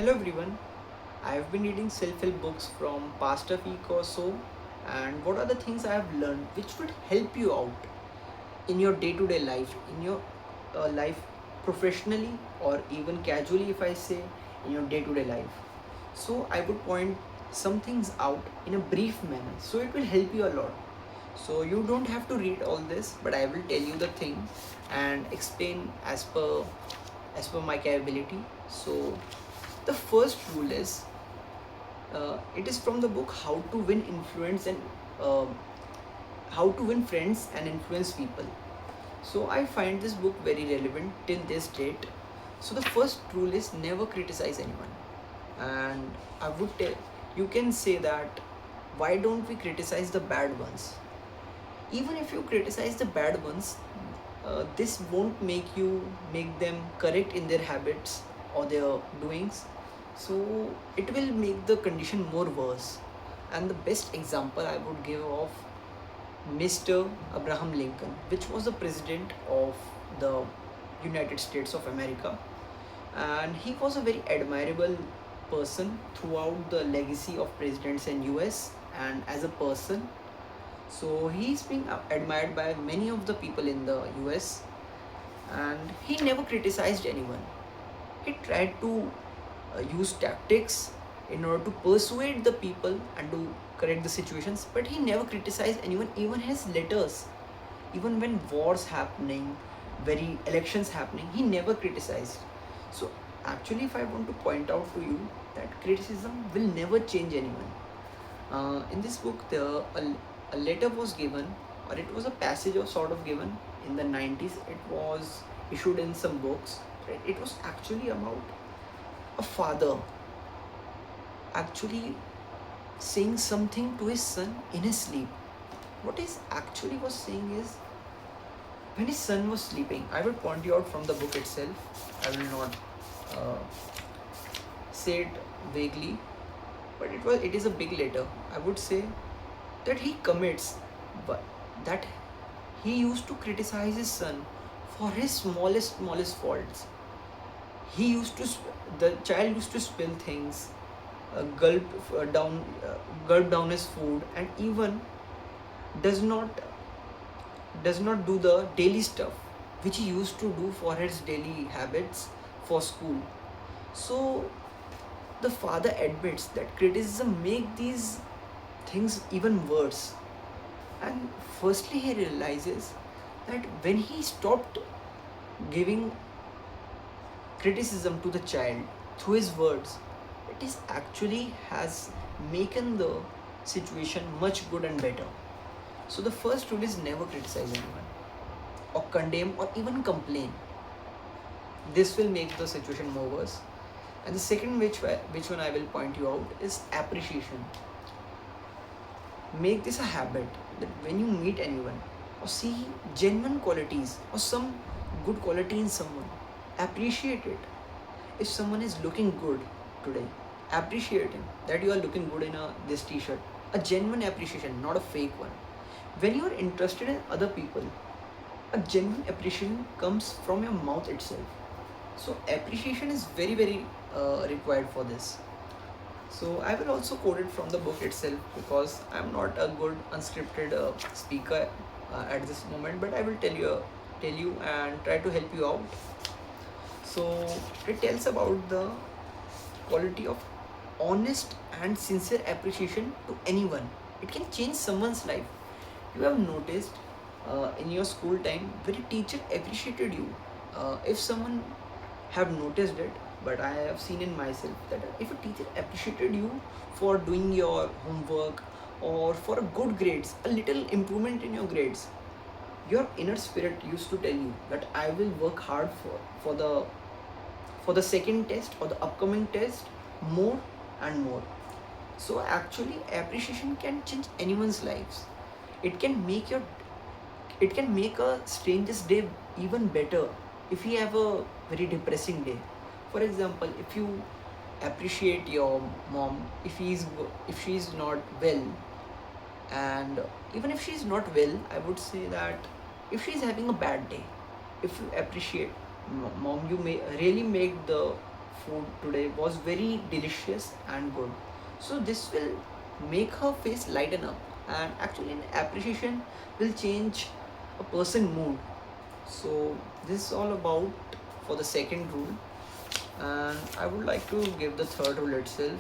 Hello everyone. I've been reading self-help books from past a week or so, and what are the things I have learned which would help you out in your day-to-day life, in your life professionally or even casually, if I say, in your day-to-day life. So I would point some things out in a brief manner, so it will help you a lot. So you don't have to read all this, but I will tell you the thing and explain as per my capability. So the first rule is it is from the book How to Win Influence and uh, How to Win Friends and Influence People. So I find this book very relevant till this date. So the first rule is never criticize anyone, and I would tell you can say that why don't we criticize the bad ones? Even if you criticize the bad ones, this won't make them correct in their habits or their doings, so it will make the condition more worse. And the best example I would give of Mr. Abraham Lincoln, which was the president of the United States of America, and he was a very admirable person throughout the legacy of presidents in US and as a person. So he's being admired by many of the people in the US, and he never criticized anyone. He tried to use tactics in order to persuade the people and to correct the situations, but he never criticized anyone, even his letters. Even when wars happening, very elections happening, he never criticized. So actually, if I want to point out to you that criticism will never change anyone. In this book, a letter was given, or it was a passage of sort of given in the 90s. It was issued in some books. Right? It was actually about a father actually saying something to his son in his sleep. What he actually was saying is, when his son was sleeping, I will point you out from the book itself. I will not uh, say it vaguely, but it is a big letter. I would say that he commits, but that he used to criticize his son for his smallest faults. He used to the child used to spill things, gulp down gulp down his food, and even does not do the daily stuff which he used to do for his daily habits for school. So the father admits that criticism make these things even worse. And firstly, he realizes that when he stopped giving criticism to the child through his words, it is actually has making the situation much good and better. So the first rule is never criticize anyone or condemn or even complain. This will make the situation more worse. And the second, which one I will point you out, is appreciation. Make this a habit that when you meet anyone or see genuine qualities or some good quality in someone, appreciate it. If someone is looking good today, appreciate him that you are looking good in this t-shirt. A genuine appreciation, not a fake one. When you are interested in other people, a genuine appreciation comes from your mouth itself. So appreciation is very required for this. So I will also quote it from the book itself, because I'm not a good unscripted speaker at this moment, but I will tell you and try to help you out. So it tells about the quality of honest and sincere appreciation to anyone. It can change someone's life. You have noticed in your school time when a teacher appreciated you. If someone have noticed it, but I have seen in myself that if a teacher appreciated you for doing your homework or for a good grades, a little improvement in your grades, your inner spirit used to tell you that I will work hard for the second test or the upcoming test more and more. So actually appreciation can change anyone's lives. It can make your it can make a stranger's day even better if you have a very depressing day. For example, if you appreciate your mom, if she is not well, and even if she is not well, I would say that if she is having a bad day, if you appreciate mom, you may really make the food today was very delicious and good. So this will make her face lighten up, and actually an appreciation will change a person mood. So this is all about for the second rule, and I would like to give the third rule itself.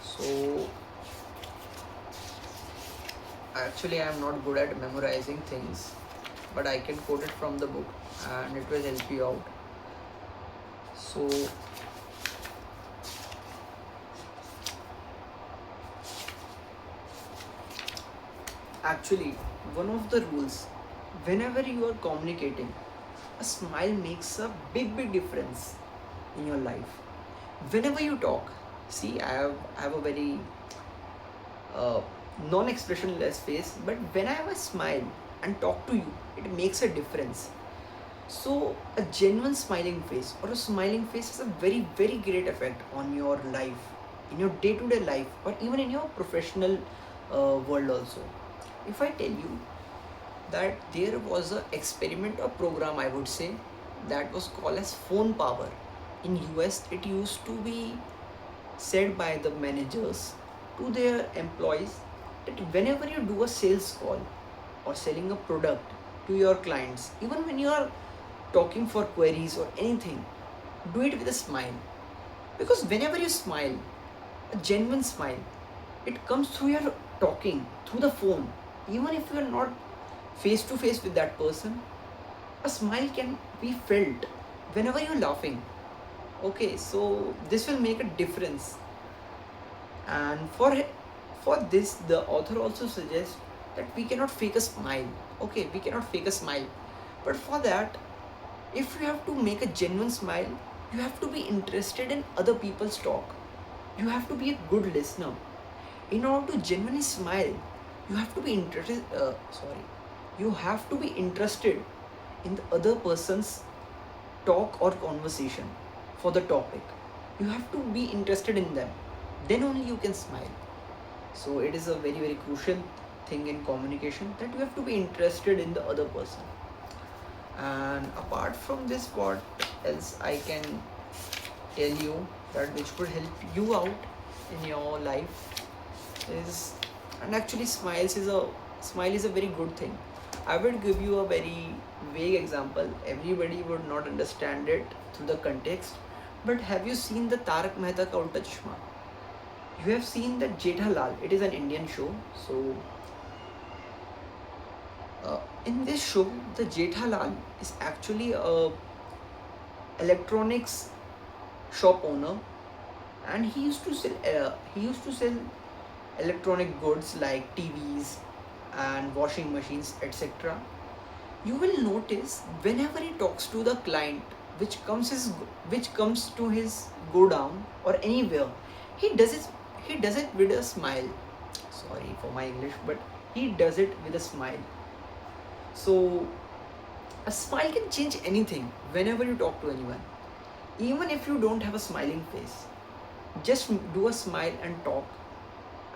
So actually I am not good at memorizing things, but I can quote it from the book and it will help you out. So actually, one of the rules, whenever you are communicating, a smile makes a big difference in your life. Whenever you talk, see, I have a very uh, non-expressionless face, but when I have a smile and talk to you, it makes a difference. So a genuine smiling face or a smiling face has a very great effect on your life, in your day-to-day life, or even in your professional world also. If I tell you that there was a experiment or program, I would say, that was called as phone power. In US, it used to be said by the managers to their employees that whenever you do a sales call or selling a product to your clients, even when you are talking for queries or anything, do it with a smile. Because whenever you smile, a genuine smile, it comes through your talking, through the phone. Even if you are not face to face with that person, a smile can be felt whenever you're laughing. Okay, so this will make a difference. And for this, the author also suggests that we cannot fake a smile. Okay, we cannot fake a smile. But for that, if you have to make a genuine smile, you have to be interested in other people's talk. You have to be a good listener. In order to genuinely smile, you have to be interested. You have to be interested in the other person's talk or conversation for the topic. You have to be interested in them. Then only you can smile. So it is a very crucial thing in communication that you have to be interested in the other person. And apart from this, what else I can tell you that which would help you out in your life is, and actually smile is a very good thing. I will give you a very vague example. Everybody would not understand it through the context. But have you seen the Tarak Mehta Ka Ulta Chashma? You have seen the Jethalal. It is an Indian show. So in this show, the Jethalal is actually a electronics shop owner, and he used to sell electronic goods like TVs and washing machines, etc. You will notice whenever he talks to the client, which comes to his go down or anywhere, he does it with a smile. Sorry for my English, but he does it with a smile. So a smile can change anything whenever you talk to anyone. Even if you don't have a smiling face, just do a smile and talk,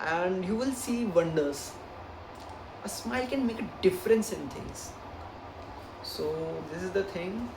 and you will see wonders. A smile can make a difference in things. So this is the thing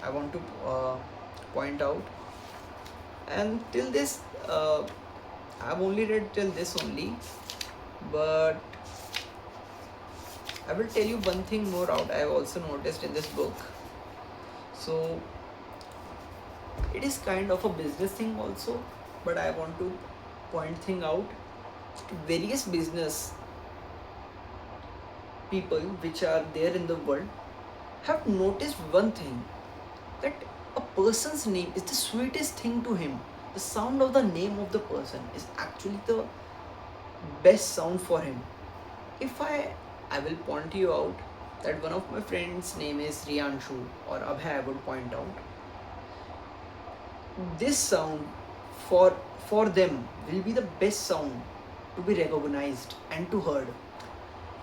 I want to point out. And till this, I've only read till this only, but I will tell you one thing more out I have also noticed in this book. So it is kind of a business thing also, but I want to point thing out. Various business people which are there in the world have noticed one thing, that a person's name is the sweetest thing to him. The sound of the name of the person is actually the best sound for him. If I will point you out that one of my friends' name is Riyanshu or Abhay, I would point out. This sound for them will be the best sound to be recognized and to heard.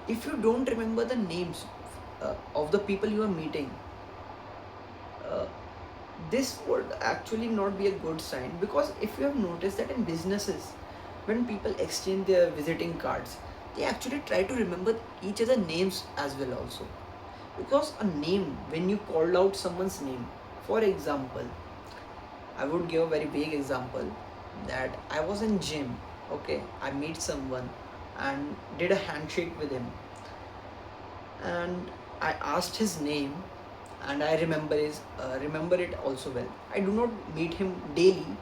If you don't remember the names of the people you are meeting, uh, this would actually not be a good sign, because if you have noticed that in businesses, when people exchange their visiting cards, they actually try to remember each other names as well also. Because a name, when you call out someone's name, for example, I would give a very big example that I was in gym. Okay, I meet someone and did a handshake with him, and I asked his name, and I remember it also well. I do not meet him daily,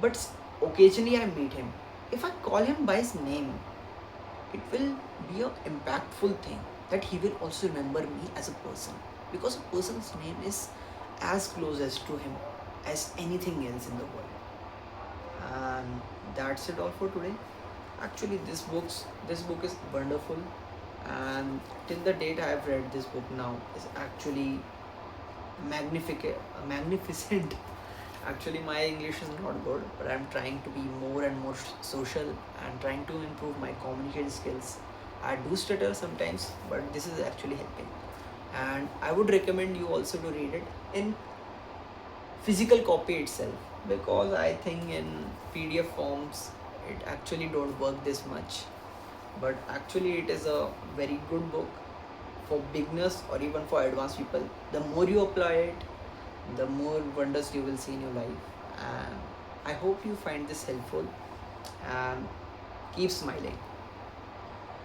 but occasionally I meet him. If I call him by his name, it will be a impactful thing that he will also remember me as a person, because a person's name is as close as to him as anything else in the world. And that's it all for today. Actually, this book is wonderful, and till the date I have read this book now is actually magnificent. Actually, my English is not good, but I'm trying to be more and more social and trying to improve my communication skills. I do stutter sometimes, but this is actually helping. And I would recommend you also to read it in physical copy itself, because I think in PDF forms it actually don't work this much. But actually, it is a very good book for beginners or even for advanced people. The more you apply it, the more wonders you will see in your life. And I hope you find this helpful, and keep smiling.